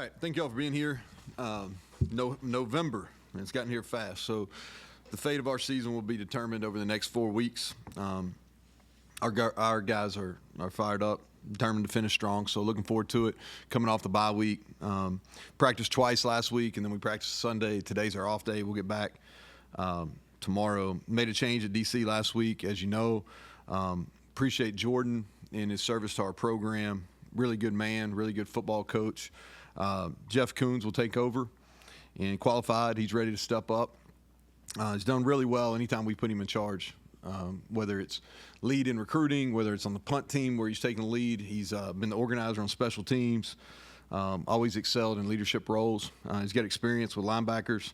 right, thank y'all for being here. November, and it's gotten here fast. So the fate of our season will be determined over the next 4 weeks. Our guys are fired up, determined to finish strong. So looking forward to it. Coming off the bye week, practiced twice last week, and then we practiced Sunday. Today's our off day. We'll get back tomorrow. Made a change at DC last week, as you know. Appreciate Jordan and his service to our program. Really good man, really good football coach. Jeff Coons will take over and qualified. He's ready to step up. He's done really well anytime we put him in charge, whether it's lead in recruiting, whether it's on the punt team where he's taking the lead. He's been the organizer on special teams, always excelled in leadership roles. He's got experience with linebackers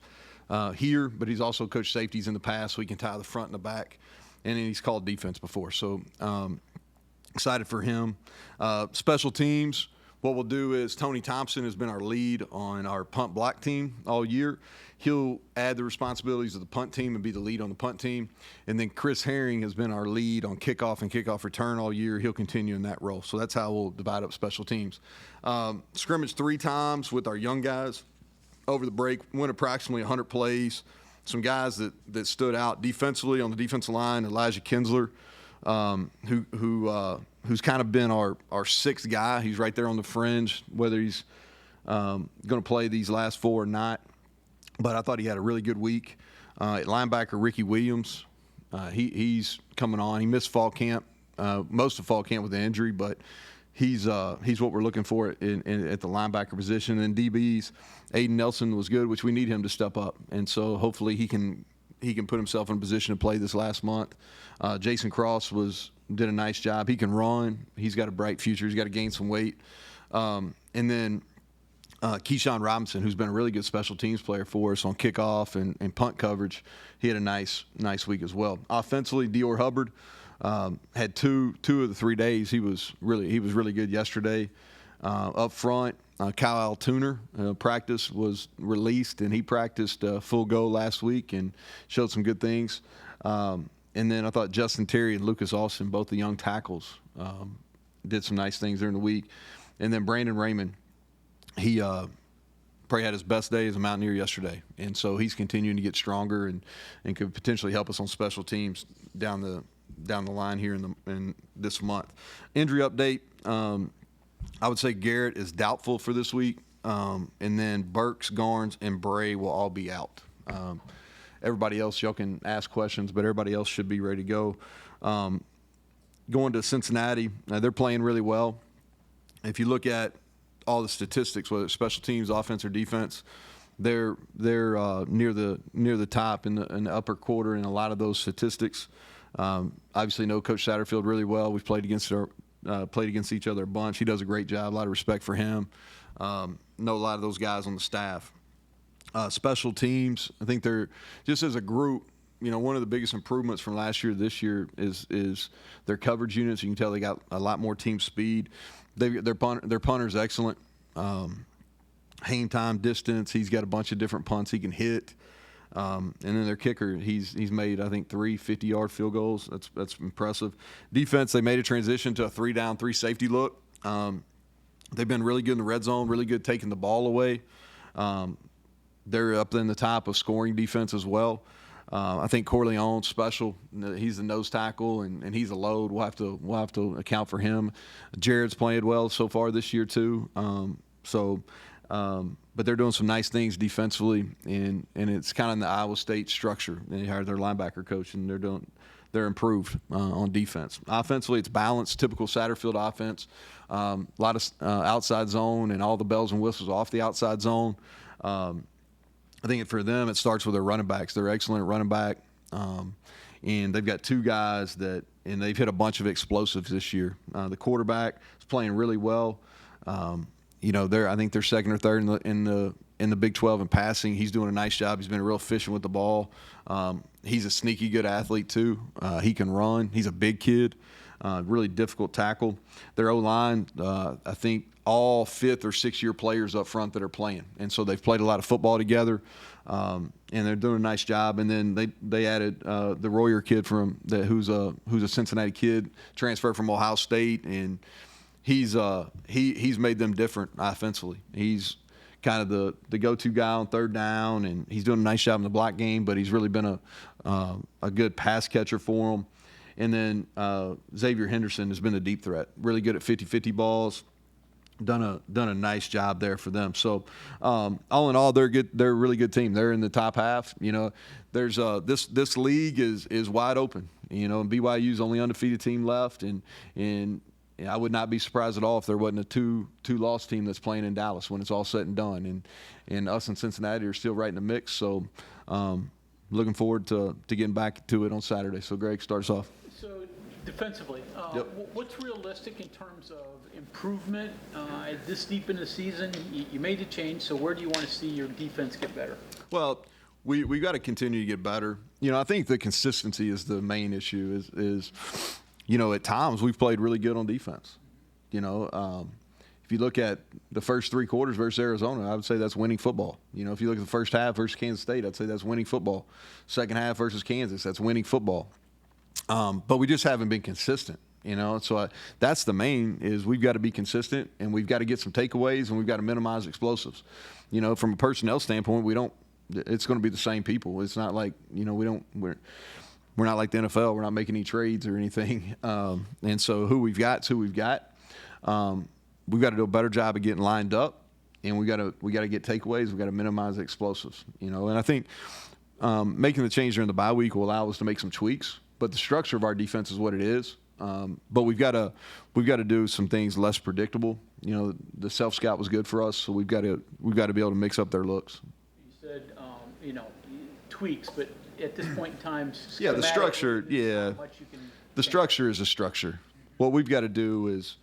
here, but he's also coached safeties in the past, so he can tie the front and the back. And then he's called defense before. So excited for him. Special teams. What we'll do is Tony Thompson has been our lead on our punt block team all year. He'll add the responsibilities of the punt team and be the lead on the punt team. And then Chris Herring has been our lead on kickoff and kickoff return all year. He'll continue in that role. So that's how we'll divide up special teams. Scrimmage 3 times with our young guys over the break. Went approximately 100 plays. Some guys that stood out defensively on the defensive line, Elijah Kinsler, who's kind of been our sixth guy. He's right there on the fringe, whether he's going to play these last 4 or not. But I thought he had a really good week. At linebacker, Ricky Williams, he's coming on. He missed fall camp, most of fall camp with an injury, but he's what we're looking for at the linebacker position. And DBs, Aiden Nelson was good, which we need him to step up. And so hopefully he can put himself in a position to play this last month. Jason Cross did a nice job. He can run. He's got a bright future. He's got to gain some weight. And then Keyshawn Robinson, who's been a really good special teams player for us on kickoff and punt coverage. He had a nice week as well. Offensively, Dior Hubbard had two of the 3 days. He was really good yesterday. Up front, Kyle Altuner practice was released, and he practiced full go last week and showed some good things. And then I thought Justin Terry and Lucas Austin, both the young tackles, did some nice things during the week. And then Brandon Raymond, he probably had his best day as a Mountaineer yesterday. And so he's continuing to get stronger and could potentially help us on special teams down the line here in this month. Injury update. I would say Garrett is doubtful for this week, and then Burks, Garnes, and Bray will all be out. Everybody else, y'all can ask questions, but everybody else should be ready to go. Going to Cincinnati, they're playing really well. If you look at all the statistics, whether it's special teams, offense, or defense, they're near the top in the upper quarter in a lot of those statistics. Obviously, know Coach Satterfield really well. We've played against each other a bunch. He does a great job. A lot of respect for him. Know a lot of those guys on the staff. Special teams, I think they're just as a group. One of the biggest improvements from last year to this year is their coverage units. You can tell they got a lot more team speed. Their punter's excellent. Hang time, distance. He's got a bunch of different punts he can hit. And then their kicker, he's made, I think, 3 50-yard field goals. That's impressive. Defense, they made a transition to a 3-down, 3 safety look. They've been really good in the red zone, really good taking the ball away. They're up in the top of scoring defense as well. I think Corleone's special. He's the nose tackle, and he's a load. We'll have to account for him. Jared's played well so far this year too. But they're doing some nice things defensively, and it's kind of in the Iowa State structure. They hired their linebacker coach, and they're improved on defense. Offensively, it's balanced, typical Satterfield offense. A lot of outside zone and all the bells and whistles off the outside zone. I think for them, it starts with their running backs. They're excellent at running back, and they've got 2 guys and they've hit a bunch of explosives this year. The quarterback is playing really well. I think they're second or third in the Big 12 in passing. He's doing a nice job. He's been real efficient with the ball. He's a sneaky good athlete too. He can run. He's a big kid. Really difficult tackle. Their O-line, I think all 5th or 6th year players up front that are playing, and so they've played a lot of football together, and they're doing a nice job. And then they added the Royer kid who's a Cincinnati kid, transferred from Ohio State, and he's made them different offensively. He's kind of the go-to guy on third down, and he's doing a nice job in the block game, but he's really been a good pass catcher for him. And then Xavier Henderson has been a deep threat, really good at 50-50 balls. Done a nice job there for them. So all in all, they're good. They're a really good team. They're in the top half. You know, there's this league is wide open. You know, and BYU's only undefeated team left, and I would not be surprised at all if there wasn't a two-loss team that's playing in Dallas when it's all said and done. And us and Cincinnati are still right in the mix. So looking forward to getting back to it on Saturday. So Greg, start us off. So defensively, Yep. what's realistic in terms of improvement this deep in the season? You made a change, so where do you want to see your defense get better? Well, we got to continue to get better. You know, I think the consistency is the main issue. Is you know, at times we've played really good on defense. You know, if you look at the first 3 quarters versus Arizona, I would say that's winning football. You know, if you look at the first half versus Kansas State, I'd say that's winning football. Second half versus Kansas, that's winning football. But we just haven't been consistent. You know, so that's the main is we've got to be consistent, and we've got to get some takeaways, and we've got to minimize explosives. You know, from a personnel standpoint, it's going to be the same people. It's not like, you know, we're not like the NFL. We're not making any trades or anything. And so who we've got is who we've got. We've got to do a better job of getting lined up, and we got to get takeaways. We've got to minimize the explosives. You know, and I think making the change during the bye week will allow us to make some tweaks. But the structure of our defense is what it is. But we've got to do some things less predictable. You know, the self scout was good for us, so we've got to be able to mix up their looks. You said you know, tweaks, but at this point in time, yeah, the structure, yeah, the structure is a structure. What we've got to do is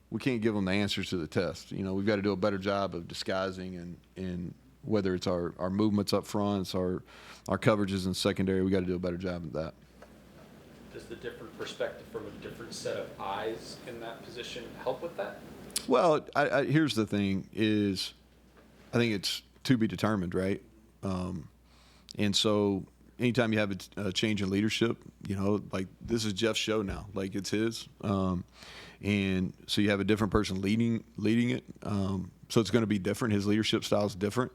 we can't give them the answers to the test. You know, we've got to do a better job of disguising and whether it's our movements up front, it's our coverages in secondary, we got to do a better job of that. Does the different perspective from a different set of eyes in that position help with that? Well, here's the thing is I think it's to be determined, right? And so anytime you have a change in leadership, you know, like this is Jeff's show now, like it's his. And so you have a different person leading it. So it's going to be different. His leadership style is different.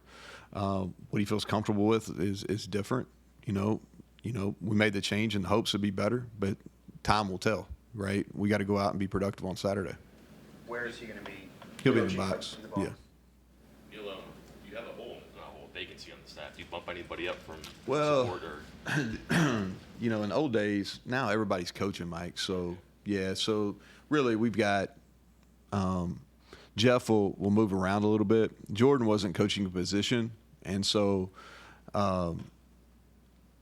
What he feels comfortable with is different, you know. You know, we made the change in the hopes it'd be better, but time will tell, right? We got to go out and be productive on Saturday. Where is he going to be? He'll be in the box. Yeah. You have a vacancy on the staff. Do you bump anybody up from well, support or? You know, in the old days, now everybody's coaching, Mike. So yeah, so really we've got Jeff will move around a little bit. Jordan wasn't coaching a position, and so.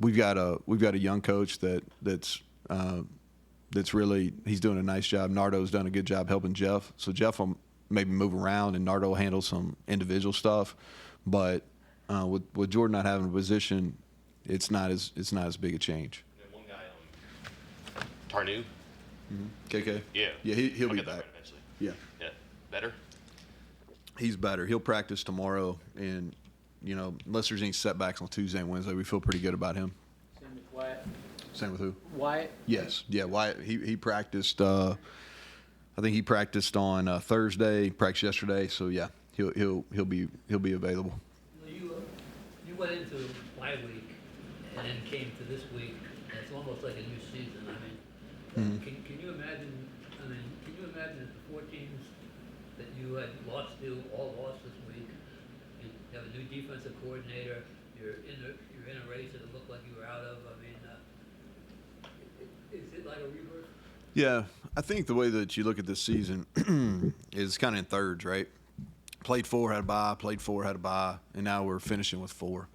We've got a young coach that's really he's doing a nice job. Nardo's done a good job helping Jeff. So Jeff will maybe move around and Nardo will handle some individual stuff. But with Jordan not having a position, it's not as big a change. And one guy, Tarnu. KK. Yeah. Yeah, he'll be get that back. right eventually. Yeah. Yeah. Better. He's better. He'll practice tomorrow, and you know, unless there's any setbacks on Tuesday and Wednesday, we feel pretty good about him. Same with Wyatt. Same with who? Wyatt. Yes. Yeah. Wyatt. He practiced. I think he practiced on Thursday. Practiced yesterday. So yeah, he'll be available. You went into bye week and then came to this week, and it's almost like a new season. I mean, can you imagine? I mean, can you imagine if the 4 teams that you had lost to all lost this week? You have a new defensive coordinator. You're in a race that it looked like you were out of. I mean, is it like a rebirth? Yeah, I think the way that you look at this season is kind of in thirds, right? Played 4, had a bye, played 4, had a bye, and now we're finishing with 4.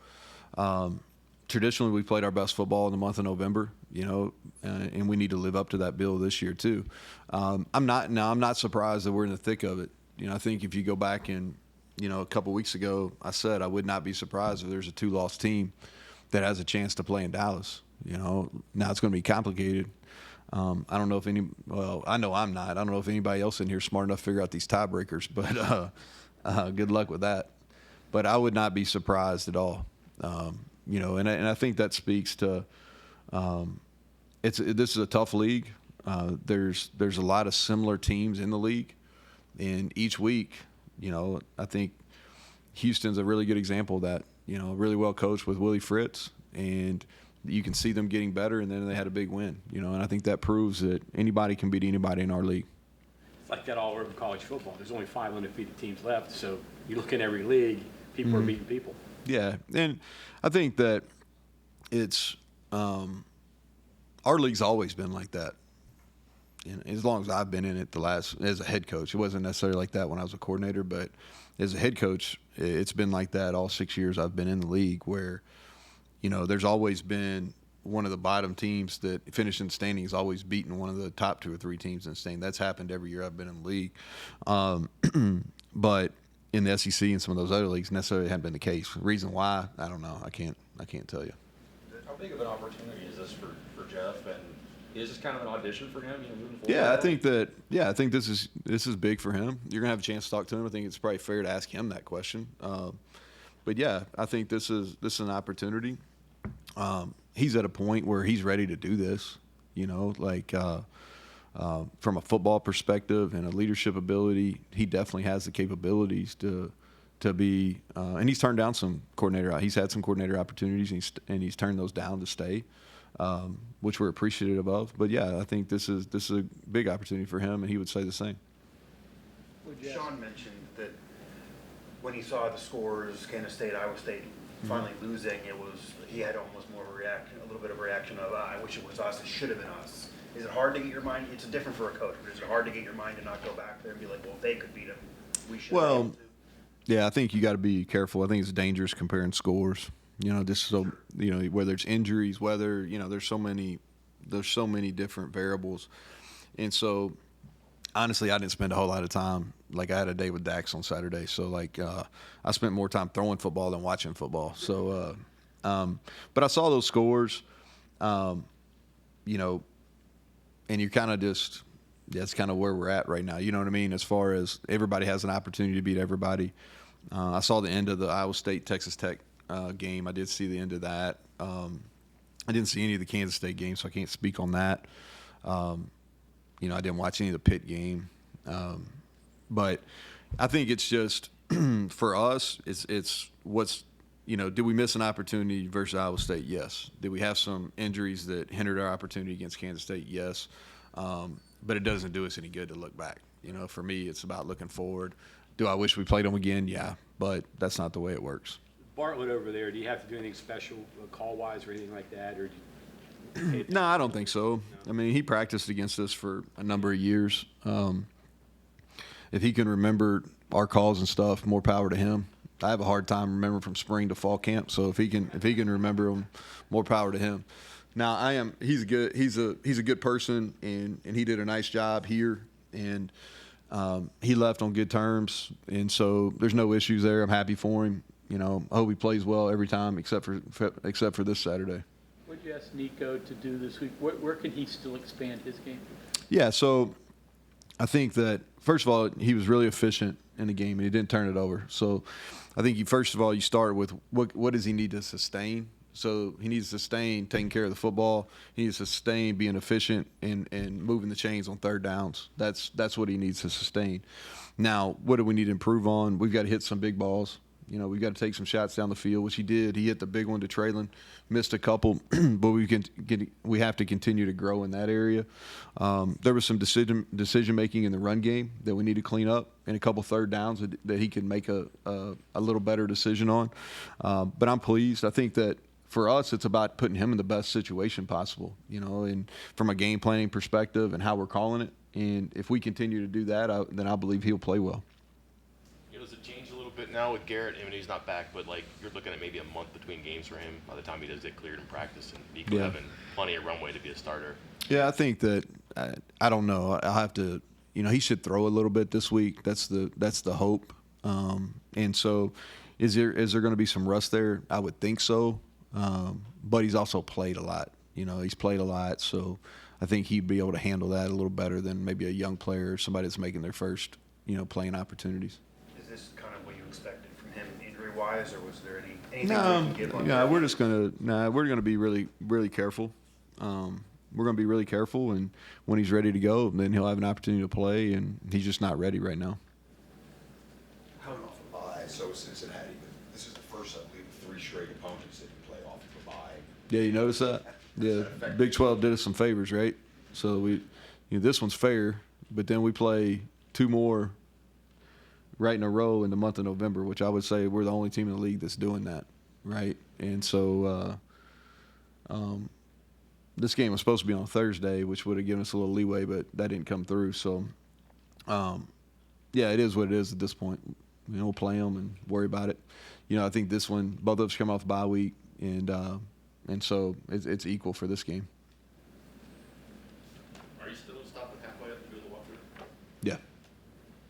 Traditionally, we played our best football in the month of November, you know, and we need to live up to that bill this year too. I'm not surprised that we're in the thick of it. You know, I think if you go back and, you know, a couple weeks ago, I said I would not be surprised if there's a 2-loss team that has a chance to play in Dallas. You know, now it's going to be complicated. I don't know if I know I'm not. I don't know if anybody else in here is smart enough to figure out these tiebreakers, but good luck with that. But I would not be surprised at all. You know, and I think that speaks to this is a tough league. There's a lot of similar teams in the league, and each week, you know, I think Houston's a really good example of that. Really well coached with Willie Fritz, and you can see them getting better, and then they had a big win. And I think that proves that anybody can beat anybody in our league. It's like that all over college football. There's only 5 undefeated teams left, so you look in every league, people are beating people. Yeah, and I think that it's our league's always been like that. And as long as I've been in it as a head coach, it wasn't necessarily like that when I was a coordinator, but as a head coach, it's been like that all 6 years I've been in the league, where, there's always been one of the bottom teams that finished in the standings always beaten one of the top 2 or 3 teams in the standing. That's happened every year I've been in the league. But in the SEC and some of those other leagues, necessarily hadn't been the case. The reason why, I don't know. I can't tell you. How big of an opportunity is this for Jeff, and is this kind of an audition for him, moving forward? Yeah, I think this is big for him. You're gonna have a chance to talk to him. I think it's probably fair to ask him that question. But yeah, I think this is an opportunity. He's at a point where he's ready to do this. From a football perspective and a leadership ability, he definitely has the capabilities to be. And he's turned down some coordinator. He's had some coordinator opportunities, and he's turned those down to stay, which we're appreciative of. But yeah, I think this is a big opportunity for him, and he would say the same. Sean mentioned that when he saw the scores, Kansas State, Iowa State finally losing, he had almost more of a little bit of a reaction of, I wish it was us, it should have been us. Is it hard to get your mind? It's different for a coach, but is it hard to get your mind to not go back there and be like, well, if they could beat them, we should be able to? Yeah, I think you got to be careful. I think it's dangerous comparing scores. Whether it's injuries, whether there's so many different variables, and so honestly, I didn't spend a whole lot of time. Like, I had a day with Dax on Saturday, so I spent more time throwing football than watching football. So, but I saw those scores, and you're kind of that's kind of where we're at right now. You know what I mean? As far as everybody has an opportunity to beat everybody. I saw the end of the Iowa State Texas Tech game. I did see the end of that. I didn't see any of the Kansas State games, so I can't speak on that. I didn't watch any of the Pitt game. But I think it's just for us, it's what's did we miss an opportunity versus Iowa State? Yes. Did we have some injuries that hindered our opportunity against Kansas State? Yes. But it doesn't do us any good to look back. For me, it's about looking forward. Do I wish we played them again? Yeah, but that's not the way it works. Bartlett over there, do you have to do anything special call-wise or anything like that? Or No, I don't think so. No. I mean, he practiced against us for a number of years. If he can remember our calls and stuff, more power to him. I have a hard time remembering from spring to fall camp. So if he can remember them, more power to him. Now he's a good person, and he did a nice job here, and he left on good terms, and so there's no issues there. I'm happy for him. I hope he plays well every time except for this Saturday. What did you ask Nico to do this week? Where can he still expand his game? Yeah, so I think that first of all, he was really efficient in the game, and he didn't turn it over. So I think you start with what does he need to sustain? So he needs to sustain taking care of the football. He needs to sustain being efficient and moving the chains on third downs. That's what he needs to sustain. Now, what do we need to improve on? We've got to hit some big balls. We've got to take some shots down the field, which he did. He hit the big one to Traylon, missed a couple, but we have to continue to grow in that area. There was some decision making in the run game that we need to clean up, and a couple third downs that he can make a little better decision on. But I'm pleased. I think that for us, it's about putting him in the best situation possible, and from a game planning perspective and how we're calling it. And if we continue to do that, then I believe he'll play well. Does it change a little bit now with Garrett? I mean, he's not back, but you're looking at maybe a month between games for him by the time he does get cleared in practice, and Nico having plenty of runway to be a starter. Yeah, I think that I don't know. I'll have to. He should throw a little bit this week. That's the hope. And so, is there going to be some rust there? I would think so. But he's also played a lot. He's played a lot, so I think he'd be able to handle that a little better than maybe a young player or somebody that's making their first playing opportimities. Is this kind of what you expected from him injury-wise, or was there anything you can give on that? We're gonna be really, really careful. We're gonna be really careful, and when he's ready to go, then he'll have an opportunity to play, and he's just not ready right now. How often ISO since it had this is the first, I believe, of 3 straight opponents that you play off of a bye. Yeah, you notice that? Yeah, Big 12 did us some favors, right? So this one's fair, but then we play 2 more right in a row in the month of November, which I would say we're the only team in the league that's doing that, right? And so this game was supposed to be on Thursday, which would have given us a little leeway, but that didn't come through. So, yeah, it is what it is at this point. We'll play them and worry about it. I think this one, both of us come off bye week, and so it's equal for this game. Are you still stopping halfway up to do the walkthrough? Yeah.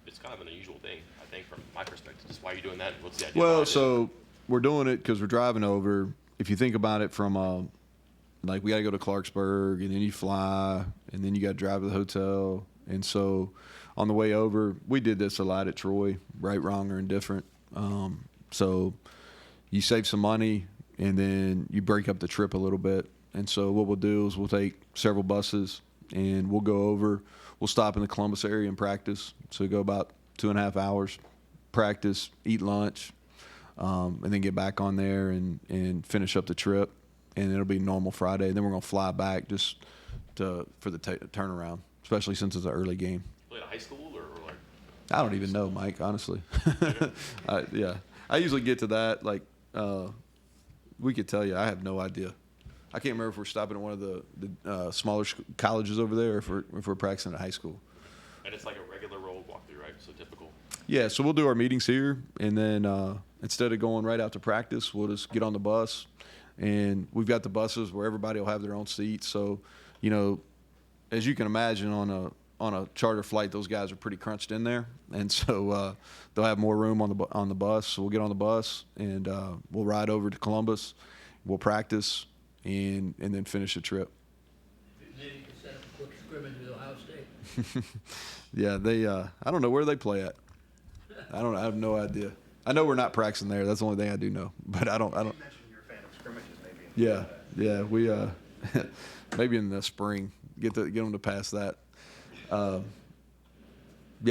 It's kind of an unusual thing, I think, from my perspective. Just why are you doing that? What's the idea? Well, so we're doing it because we're driving over. If you think about it from like we got to go to Clarksburg, and then you fly, and then you got to drive to the hotel. And so on the way over, we did this a lot at Troy, right, wrong, or indifferent. So you save some money, and then you break up the trip a little bit. And so what we'll do is we'll take several buses, and we'll go over. We'll stop in the Columbus area and practice. So we go about 2.5 hours, practice, eat lunch, and then get back on there and finish up the trip. And it'll be normal Friday. And then we're going to fly back just for the turnaround, especially since it's an early game. Play at a high school or like? I don't even know, Mike, honestly. Yeah. I usually get to that. Like, we could tell you. I have no idea. I can't remember if we're stopping at one of the smaller colleges over there or if we're practicing at high school. And it's like a regular road walkthrough, right? So typical. Yeah, so we'll do our meetings here, and then instead of going right out to practice, we'll just get on the bus. And we've got the buses where everybody will have their own seats. So, as you can imagine, on a charter flight, those guys are pretty crunched in there, and so they'll have more room on the bus. So we'll get on the bus and we'll ride over to Columbus. We'll practice and then finish the trip. Maybe you could set up a quick scrimmage with Ohio State. Yeah, they. I don't know where they play at. I have no idea. I know we're not practicing there. That's the only thing I do know. But I don't. You mentioned you're a fan of scrimmages, maybe. Yeah. We maybe in the spring get them to pass that. Yeah,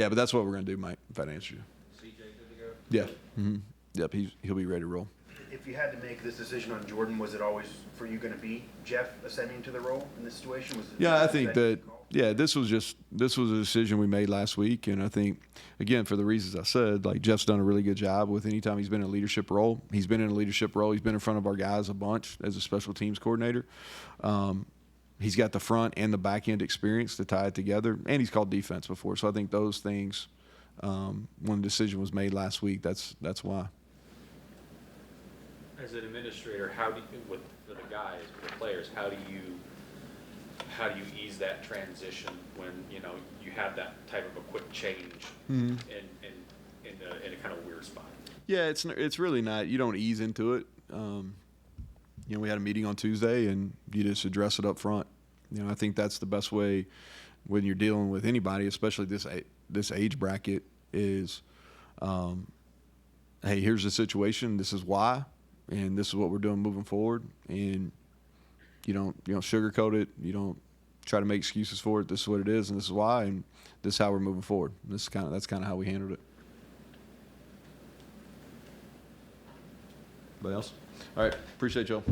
but that's what we're gonna do, Mike. If that answers you. CJ good to go? Yeah. Mm-hmm. Yep. He'll be ready to roll. If you had to make this decision on Jordan, was it always for you going to be Jeff ascending to the role in this situation? Was it Yeah, I think that. call? Yeah, this was a decision we made last week, and I think again for the reasons I said, like Jeff's done a really good job with anytime he's been in a leadership role. He's been in a leadership role. He's been in front of our guys a bunch as a special teams coordinator. He's got the front and the back end experience to tie it together, and he's called defense before. So I think those things, when the decision was made last week, that's why. As an administrator, for the guys, for the players, how do you ease that transition when you have that type of a quick change in a kind of weird spot? Yeah, it's really not. You don't ease into it. We had a meeting on Tuesday, and you just address it up front. I think that's the best way when you're dealing with anybody, especially this age bracket. Is, hey, here's the situation. This is why, and this is what we're doing moving forward. And you don't sugarcoat it. You don't try to make excuses for it. This is what it is, and this is why, and this is how we're moving forward. That's kind of how we handled it. Anybody else? All right. Appreciate y'all.